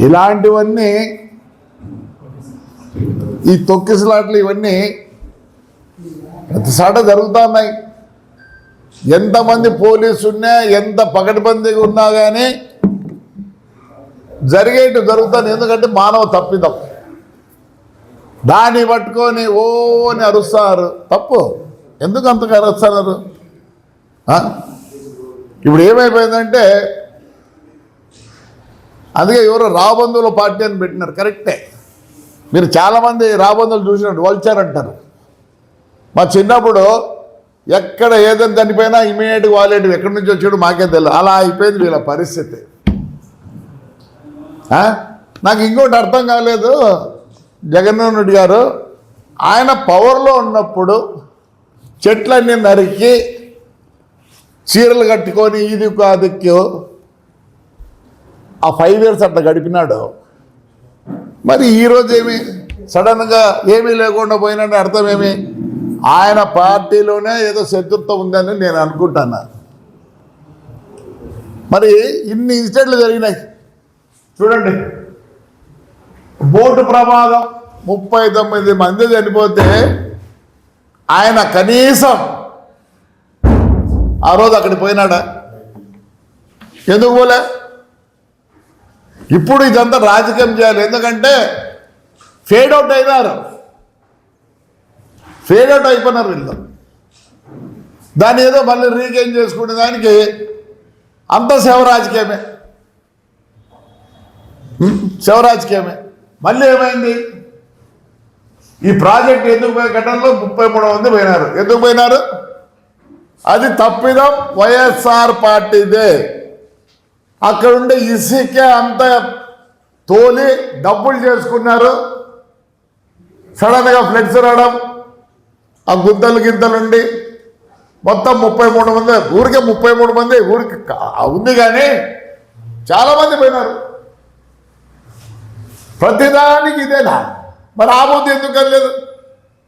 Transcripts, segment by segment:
ఇలాంటివన్నీ ఈ తొక్కిసలాట్లు ఇవన్నీ ప్రతిసాట జరుగుతున్నాయి. ఎంతమంది పోలీసు ఉన్నా ఎంత పకడ్బందీగా ఉన్నా కానీ జరుగుతాను. ఎందుకంటే మానవ తప్పిదం. దాన్ని పట్టుకొని ఓని అరుస్తారు. తప్పు. ఎందుకు అంతగా అరుస్తున్నారు? ఇప్పుడు ఏమైపోయిందంటే అందుకే ఎవరో రాబంధువుల పార్టీ అని పెట్టినారు. కరెక్టే. మీరు చాలామంది రాబంధువులు చూసినట్టు వల్చారంటారు. మా చిన్నప్పుడు ఎక్కడ ఏదైనా చనిపోయినా ఇమీడియట్గా వాలేటివి ఎక్కడి నుంచి వచ్చాడు మాకే తెలియదు. అలా అయిపోయింది వీళ్ళ పరిస్థితి. నాకు ఇంకోటి అర్థం కాలేదు. జగన్మోహన్ రెడ్డి గారు ఆయన పవర్లో ఉన్నప్పుడు చెట్లన్నీ నరికి చీరలు కట్టుకొని ఇది కాదుక్కు ఆ 5 years అట్లా గడిపినాడు. మరి ఈరోజు ఏమి సడన్గా ఏమీ లేకుండా పోయినట్టు అర్థం ఏమి? ఆయన పార్టీలోనే ఏదో శత్రుత్వం ఉందని నేను అనుకుంటాను. మరి ఇన్ని ఇన్సిడెంట్లు జరిగినాయి చూడండి. బోటు ప్రమాదం 39 మంది చనిపోతే ఆయన కనీసం ఆ రోజు అక్కడికి పోయినాడా? ఎందుకు పోలే? ఇప్పుడు ఇదంతా రాజకీయం చేయాలి. ఎందుకంటే ఫేడ్ అవుట్ అయిపోయినారు వీళ్ళు. దాన్ని ఏదో మళ్ళీ రీగెయిన్ చేసుకునే దానికి అంత శివరాజకీయమే. మళ్ళీ ఏమైంది? ఈ ప్రాజెక్ట్ ఎందుకు పోయే ఘటనలో 33 మంది పోయినారు. ఎందుకు పోయినారు? అది తప్పిదం వైఎస్ఆర్ పార్టీదే. అక్కడ ఉండే ఇసుక అంతా తోలి డబ్బులు చేసుకున్నారు. సడన్గా ఫ్లెక్స్ రావడం, ఆ గింతలుండి మొత్తం 33 మంది. ఊరికే 33 మంది ఊరికి ఉంది కానీ చాలామంది పోయినారు. ప్రతిదానికి ఇదేనా? మరి ఆ బుద్ధి ఎందుకు కదలేదు?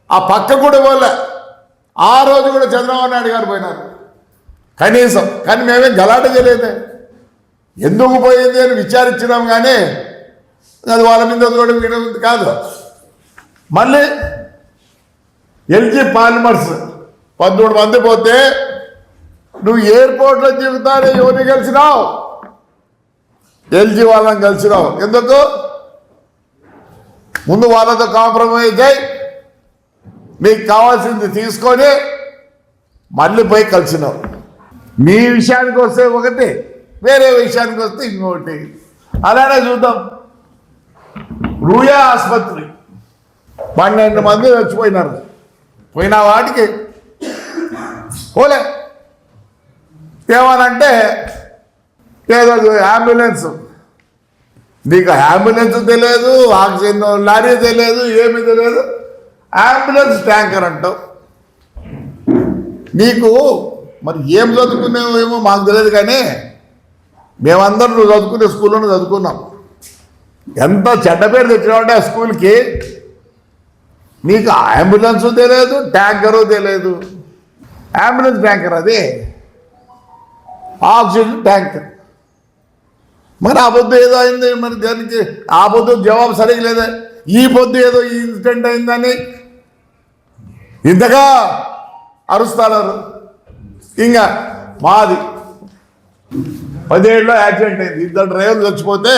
ఆ పక్క కూడా పోలే. ఆ రోజు కూడా చంద్రబాబు నాయుడు గారు పోయినారు కనీసం. కానీ మేమేం గలాట చేయలేదే. ఎందుకు పోయింది అని విచారించినాం కానీ అది వాళ్ళ మీద వదలడం వీడం కాదు. మళ్ళీ ఎల్జీ పాలిమర్స్ 13 మంది పోతే నువ్వు ఎయిర్పోర్ట్లో దిగుతానే ఎవరిని కలిసినావు? ఎల్జీ వాళ్ళని కలిసినావు. ఎందుకు? ముందు వాళ్ళతో కాంప్రమైజ్ అయ్యి నీకు కావాల్సింది తీసుకొని మళ్ళీ పోయి కలిసినావు. మీ విషయానికి వస్తే ఒకటి, వేరే విషయానికి వస్తే ఇంకొకటి. అలానే చూద్దాం. రూయా ఆసుపత్రి 12 మంది చచ్చిపోయినారు. పోయిన వాటికి పోలే. ఏమనంటే ఏదో అంబులెన్స్. నీకు అంబులెన్స్ తెలియదు, ఆక్సిజన్ లారీ తెలియదు, ఏమీ తెలియదు. అంబులెన్స్ ట్యాంకర్ అంటావు. నీకు మరి ఏం చదువుకునేవేమో మాకు తెలియదు కానీ మేమందరం నువ్వు చదువుకునే స్కూల్లోనే చదువుకున్నాం. ఎంత చెడ్డ పేరు తెచ్చినావంటే ఆ స్కూల్కి. నీకు అంబులెన్స్ తెలియదు, ట్యాంకరు తెలియదు. అంబులెన్స్ ట్యాంకర్ అది, ఆక్సిజన్ ట్యాంకర్. మరి ఆ పొద్దు ఏదో అయింది. మరి దానికి ఆ పొద్దు జవాబు సరిగ్గా లేదా? ఈ పొద్దు ఏదో ఇన్సిడెంట్ అయిందని ఇంతగా అరుస్తారు. ఇంకా మాది 17లో యాక్సిడెంట్ అయింది. 2 డ్రైవర్లు చచ్చిపోతే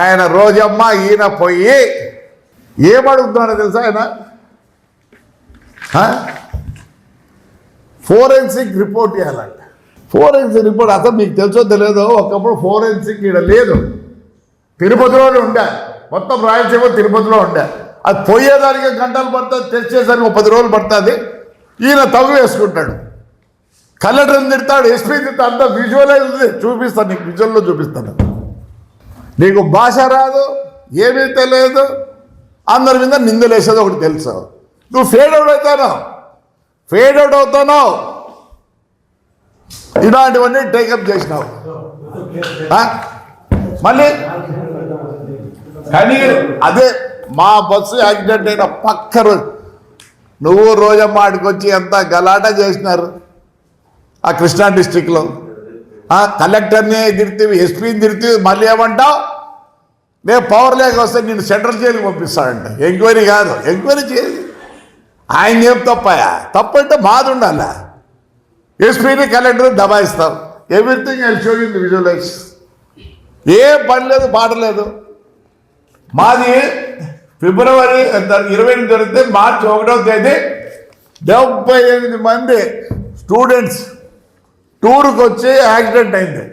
ఆయన రోజమ్మ ఈయన పోయి ఏమడుగుతున్నారో తెలుసా? ఆయన ఫోరెన్సిక్ రిపోర్ట్ ఇవ్వాలంట. ఫోరెన్సిక్ రిపోర్ట్ అసలు మీకు తెలుసో తెలియదో, ఒకప్పుడు ఫోరెన్సిక్ ఇక్కడ లేదు, తిరుపతిలోనే ఉండే. మొత్తం రాయలసీమ తిరుపతిలో ఉండే. అది పోయేదానికి గంటలు పడుతుంది, టెస్ట్ చేసేదానికి 10 రోజులు పడుతుంది. ఈయన తవ్వు వేసుకుంటాడు. కలెక్టర్ని తిడతాడు, ఎస్పీ తిడతాడు. అంతా విజువలైజ్ ఉంది. చూపిస్తాను నీకు, విజువల్లో చూపిస్తాను. నీకు భాష రాదు, ఏమీ తెలియదు, అందరి మీద నిందలేసేది ఒకటి తెలుసు. నువ్వు ఫేడ్ అవుట్ అవుతావు. ఇలాంటివన్నీ టేకప్ చేసినావు. మళ్ళీ కానీ అదే మా బస్సు యాక్సిడెంట్ అయిన పక్క రోజు నువ్వు రోజమ్మ ఆడికి వచ్చి ఎంత గలాట చేసినారు ఆ కృష్ణా డిస్టిక్లో. కలెక్టర్ని తిడితే ఎస్పీని తిడితే మళ్ళీ ఏమంటావు నేను పవర్ లేక వస్తే నేను సెంట్రల్ జైలుకి పంపిస్తాడంట. ఎంక్వైరీ కాదు, ఎంక్వైరీ చేయాలి. ఆయన ఏం తప్పయా? తప్పంటే మాది ఉండాల. ఎస్పీని కలెక్టర్ దబాయిస్తాం. Everything I show in visualize. ఏ పని లేదు, పాట లేదు. మాది ఫిబ్రవరి 28 జరిగితే మార్చి 1వ తేదీ 78 మంది స్టూడెంట్స్ టూర్కి వచ్చి యాక్సిడెంట్ అయింది.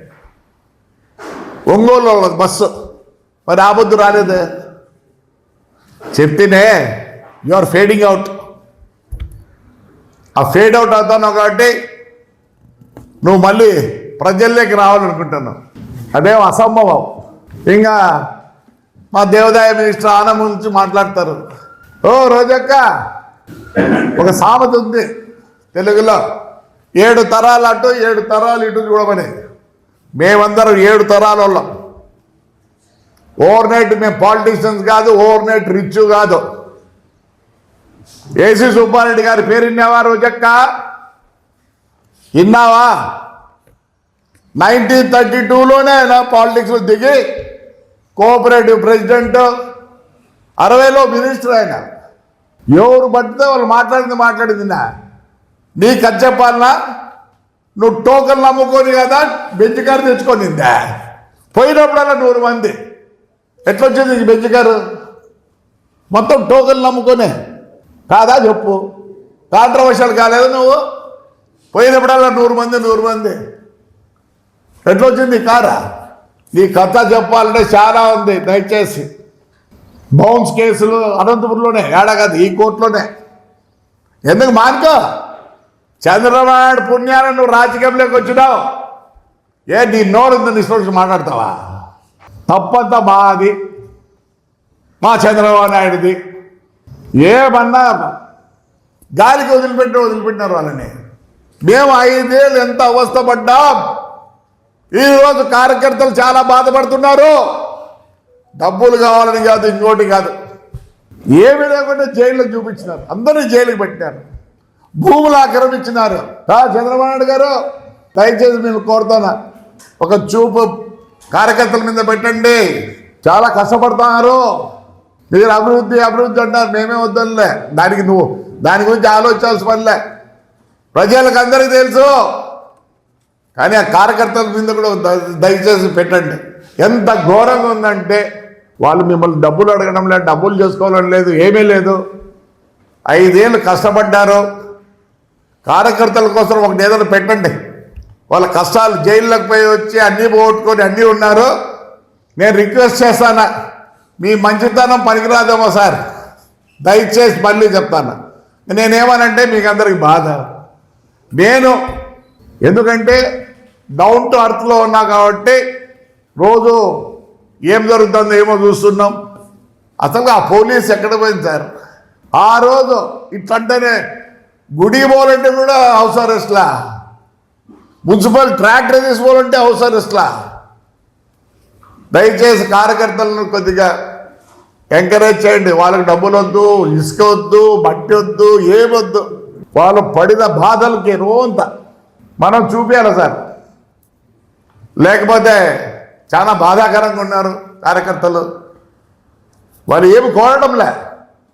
ఒంగోలు వాళ్ళకి బస్సు. మరి ఆ పొద్దు రాలేదే? చెప్తేనే యు ఆర్ ఫేడింగ్ అవుట్. ఆ ఫేడ్ అవుట్ అవుతాను కాబట్టి నువ్వు మళ్ళీ ప్రజల్లోకి రావాలనుకుంటున్నావు. అదేం అసంభవం. ఇంకా మా దేవాదాయ మినిస్టర్ ఆనంద్ గురించి మాట్లాడతారు. ఓ రోజక్క, ఒక సామెత ఉంది తెలుగులో, 7 తరాలు అటు 7 తరాలు ఇటు చూడమని. మేమందరం 7 తరాల వాళ్ళం. ఓవర్ నైట్ మేము పాలిటీషియన్స్ కాదు, ఓవర్ నైట్ రిచ్ కాదు. ఏసీ సుబ్బారెడ్డి గారి పేరు విన్నావా రోజక్క? విన్నావా? 1932లోనే నా పాలిటిక్స్లో దిగి కోఆపరేటివ్ ప్రెసిడెంట్, 60లో మినిస్టర్ ఆయన. ఎవరు పడితే వాళ్ళు మాట్లాడింది నా నీకు అది చెప్పాలన్నా? నువ్వు టోకన్లు నమ్ముకొని కదా బెంచ్ కారు తెచ్చుకొనిందా? పోయినప్పుడల్లా 100 మంది. ఎట్లొచ్చింది ఈ బెంచ్ కారు? మొత్తం టోకన్లు నమ్ముకొనే కాదా చెప్పు? కాంట్రవర్షియల్ కాలేదు నువ్వు? పోయినప్పుడల్లా 100 మంది. ఎట్లొచ్చింది కారా? నీ కథ చెప్పాలంటే చాలా ఉంది. దయచేసి బౌన్స్ కేసులు అనంతపురంలోనే, ఏడా కాదు ఈ కోర్టులోనే. ఎందుకు మానుకో? చంద్రబాబు నాయుడు పుణ్యాన్ని నువ్వు రాజకీయంలోకి వచ్చినావు. నీ నోరుంది నిష్పక్ష మాట్లాడతావా? తప్పంతా మాది, మా నాయుడుది. ఏమన్నా గాలికి వదిలిపెట్టినారు వాళ్ళని. మేము 5 ఏళ్ళు ఎంత అవస్థపడ్డాం. ఈరోజు కార్యకర్తలు చాలా బాధపడుతున్నారు. డబ్బులు కావాలని కాదు, ఇంకోటి కాదు. ఏమి లేకుండా జైల్లో చూపించినారు, అందరినీ జైలుకి పెట్టినారు, భూములు ఆక్రమించినారు. చంద్రబాబు నాయుడు గారు దయచేసి మేము కోరుతున్నా, ఒక చూపు కార్యకర్తల మీద పెట్టండి. చాలా కష్టపడుతున్నారు. మీరు అభివృద్ధి అంటారు, మేమే వద్దలే. దాని గురించి ఆలోచించాల్సిన పనిలే. ప్రజలకు అందరికీ తెలుసు. కానీ ఆ కార్యకర్తల మీద కూడా దయచేసి పెట్టండి. ఎంత ఘోరంగా ఉందంటే వాళ్ళు మిమ్మల్ని డబ్బులు అడగడం లేదు, డబ్బులు చేసుకోవాలని లేదు, ఏమీ లేదు. 5 ఏళ్ళు కష్టపడ్డారు. కార్యకర్తల కోసం ఒకటి ఏదైనా పెట్టండి. వాళ్ళ కష్టాలు జైల్లోకి పోయి వచ్చి అన్నీ పోగొట్టుకొని అన్నీ ఉన్నారు. నేను రిక్వెస్ట్ చేస్తాను, మీ మంచితనం పనికిరాదేమో సార్, దయచేసి మళ్ళీ చెప్తాను. నేనేమనంటే మీకు అందరికి బాధ. నేను ఎందుకంటే డౌన్ టు అర్త్లో ఉన్నా కాబట్టి రోజు ఏం జరుగుతుందో ఏమో చూస్తున్నాం. అసలు ఆ పోలీస్ ఎక్కడ పోయింది సార్? ఆ రోజు ఇట్లంటేనే గుడి పోవాలంటే కూడా హౌస్ అరెస్ట్లా, మున్సిపల్ ట్రాక్టర్ తీసుకోవాలంటే హౌస్ అరెస్ట్లా. దయచేసి కార్యకర్తలను కొద్దిగా ఎంకరేజ్ చేయండి. వాళ్ళకి డబ్బులు వద్దు, ఇసుక వద్దు, మట్టి వద్దు, ఏమొద్దు. వాళ్ళు పడిన బాధలకి రోంత మనం చూపించాలి సార్. లేకపోతే చాలా బాధాకరంగా ఉన్నారు కార్యకర్తలు. వాళ్ళు ఏమి కోరడంలే,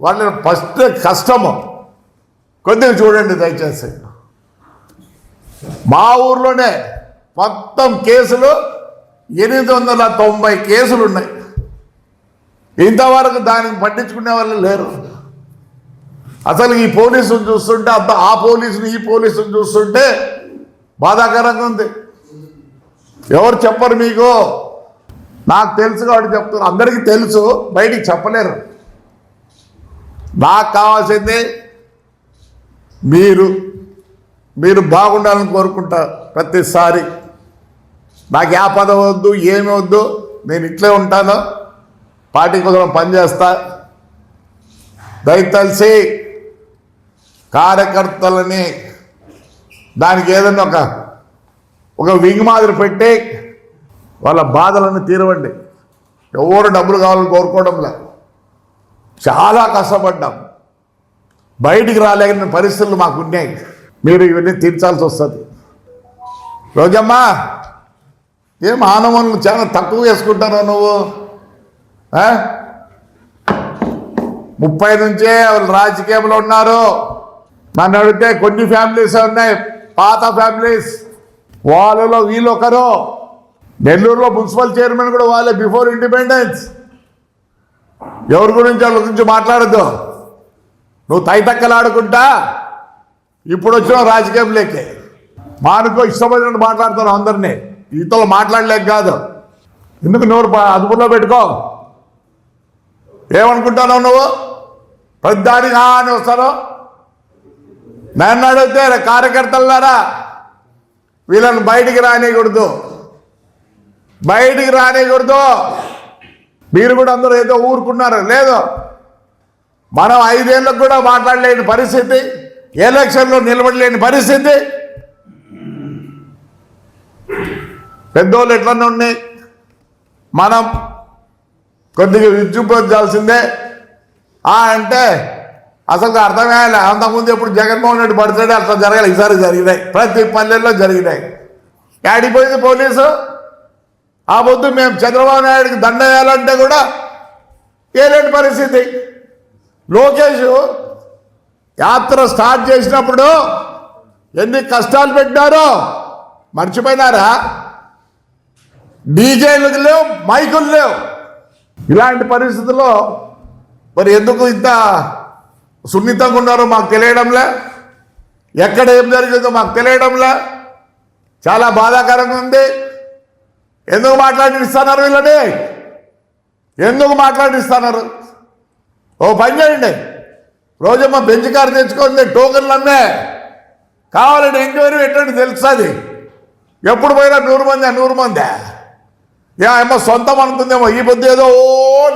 వాళ్ళ ఫస్ట్ కష్టము కొద్దిగా చూడండి దయచేసి. మా ఊర్లోనే మొత్తం కేసులు 890 కేసులు ఉన్నాయి. ఇంతవరకు దానికి పట్టించుకునే వాళ్ళు లేరు. అసలు ఈ పోలీసును చూస్తుంటే ఆ పోలీసుని ఈ పోలీసుని చూస్తుంటే బాధాకరంగా ఉంది. ఎవరు చెప్పరు మీకు? నాకు తెలుసు కాబట్టి చెప్తున్నారు. అందరికీ తెలుసు, బయటికి చెప్పలేరు. నాకు కావాల్సింది మీరు బాగుండాలని కోరుకుంటా. ప్రతిసారి నాకు ఆ పదవి వద్దు, ఏమి వద్దు, నేను ఇట్లే ఉంటాను, పార్టీ కోసం పనిచేస్తా. దయతలిసి కార్యకర్తలని దానికి ఏదన్నా ఒక వింగ్ మాదిరి పెట్టి వాళ్ళ బాధలను తీరవండి. ఎవరు డబ్బులు కావాలని కోరుకోవడంలే. చాలా కష్టపడ్డాం, బయటికి రాలేని పరిస్థితులు మాకున్నాయి. మీరు ఇవన్నీ తీర్చాల్సి వస్తుంది. రోజమ్మా ఏం ఆనవాళ్ళు చాలా తక్కువ వేసుకుంటారా నువ్వు? 30 నుంచే వాళ్ళు రాజకీయంలో ఉన్నారు. నన్ను అడిగితే కొన్ని ఫ్యామిలీస్ ఉన్నాయి, పాత ఫ్యామిలీస్, వాళ్ళలో వీళ్ళు ఒకరు. నెల్లూరులో మున్సిపల్ చైర్మన్ కూడా వాళ్ళే, బిఫోర్ ఇండిపెండెన్స్. ఎవరి గురించి వాళ్ళ గురించి మాట్లాడద్దు. నువ్వు తైతక్కలాడుకుంటా ఇప్పుడు వచ్చిన రాజకీయంలోకి మానుకో, ఇష్టపడినట్టు మాట్లాడతారు అందరినీ. ఈతలు మాట్లాడలేక కాదు, ఎందుకు నోరు అదుపులో పెట్టుకో. ఏమనుకుంటున్నావు నువ్వు? ప్రతిదానికి అని వస్తారు. నన్ను అడిగితే కార్యకర్తలారా వీళ్ళని బయటికి రానియకూడదు, బయటికి రానియకూడదు. మీరు కూడా అందరూ ఏదో ఊరుకున్నారు. లేదు, మనం 5 ఏళ్ళకు కూడా మాట్లాడలేని పరిస్థితి, ఎలక్షన్లో నిలబడలేని పరిస్థితి. పెద్దోళ్ళు ఎట్లనే ఉన్నాయి, మనం కొద్దిగా విద్యుపరచాల్సిందే. అంటే అసలు అర్థమయ్యాలి. అంతకుముందు ఎప్పుడు జగన్మోహన్ రెడ్డి పడితే అట్లా జరగాలి, ఈసారి జరిగినాయి, ప్రతి పల్లెల్లో జరిగినాయి. ఆడిపోయింది పోలీసు. ఆ పొద్దు మేము చంద్రబాబు నాయుడికి దండ వేయాలంటే కూడా ఏలేని పరిస్థితి. లోకేష్ యాత్ర స్టార్ట్ చేసినప్పుడు ఎన్ని కష్టాలు పెట్టారో మర్చిపోయినారా? డీజేలు లేవు, మైకులు లేవు. ఇలాంటి పరిస్థితుల్లో మరి ఎందుకు ఇంత సున్నితంగా ఉన్నారో మాకు తెలియడంలే, ఎక్కడ ఏం జరిగిందో మాకు తెలియడంలే. చాలా బాధాకరంగా ఉంది. ఎందుకు మాట్లాడిస్తున్నారు వీళ్ళని? ఎందుకు మాట్లాడిస్తున్నారు? ఓ పని చేయండి, రోజమ్మ బెంచ్ కారు తెచ్చుకోండి, టోకన్లు అమ్మే, కావాలంటే ఎంక్వైరీ పెట్టండి, తెలుస్తుంది. ఎప్పుడు పోయినా 100 మంది 100 మంది ఏమో సొంతం అనుకుందేమో. ఈ పొద్దు ఏదో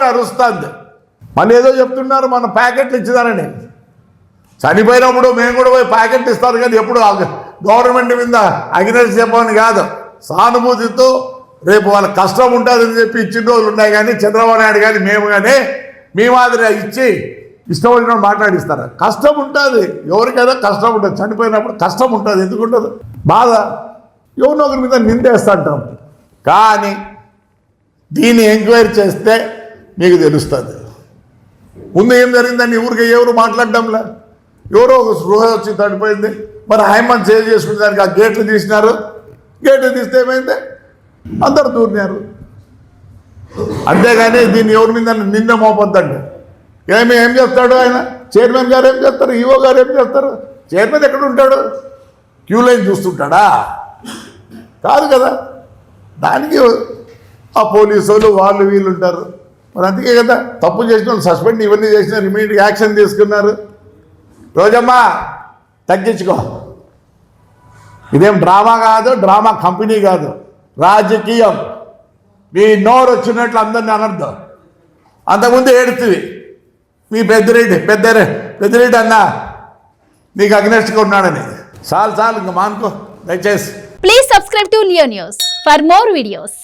నరుస్తుంది. మళ్ళీ ఏదో చెప్తున్నారు మన ప్యాకెట్లు ఇచ్చిందానని. చనిపోయినప్పుడు మేము కూడా పోయి ప్యాకెట్ ఇస్తారు, కానీ ఎప్పుడు గవర్నమెంట్ మీద అగ్నెస్ చెప్పని కాదు, సానుభూతితో రేపు వాళ్ళ కష్టం ఉంటుందని చెప్పి ఇచ్చిన రోజులు ఉన్నాయి. కానీ చంద్రబాబు నాయుడు కానీ మేము కానీ మీ మాదిరి ఇచ్చి ఇష్టం వచ్చినప్పుడు మాట్లాడిస్తారు. కష్టం ఉంటుంది, ఎవరికైనా కష్టం ఉంటుంది. చనిపోయినప్పుడు కష్టం ఉంటుంది, ఎందుకు ఉండదు? బాధ ఎవరినో ఒకరి మీద నిందేస్తుంటాం. కానీ దీన్ని ఎంక్వైరీ చేస్తే మీకు తెలుస్తుంది ముందు ఏం జరిగిందని. ఊరికి ఎవరు మాట్లాడడంలే, ఎవరో ఒక స్పృహ వచ్చి తడిపోయింది. మరి ఆయమ్మని సేవ్ చేసుకునే దానికి ఆ గేట్లు తీసినారు. గేట్లు తీస్తే ఏమైంది? అందరు దూరినారు. అంతేగాని దీన్ని ఎవరి మీద నింద మోపొద్దండి. ఏం చేస్తాడు ఆయన? చైర్మన్ గారు ఏం చేస్తారు? ఈఓ గారు ఏం చేస్తారు? చైర్మన్ ఎక్కడ ఉంటాడు? క్యూ లైన్ చూస్తుంటాడా? కాదు కదా. దానికి ఆ పోలీసు వాళ్ళు వీళ్ళు ఉంటారు. మరి అందుకే కదా తప్పు చేసిన వాళ్ళు సస్పెండ్ ఇవన్నీ చేసినారు, ఇమీడియట్గా యాక్షన్ తీసుకున్నారు. రోజమ్మా తగ్గించుకో, ఇదేం డ్రామా కాదు, డ్రామా కంపెనీ కాదు, రాజకీయం. మీ నోరు వచ్చినట్లు అందరినీ అనర్థం. అంతకుముందు ఏడుతుంది మీ పెద్దిరెడ్డి అన్న నీకు అగ్నెస్ట్గా ఉన్నాడని. చాలు ఇంకా మానుకో దయచేసి. Please subscribe to Leo news for more videos.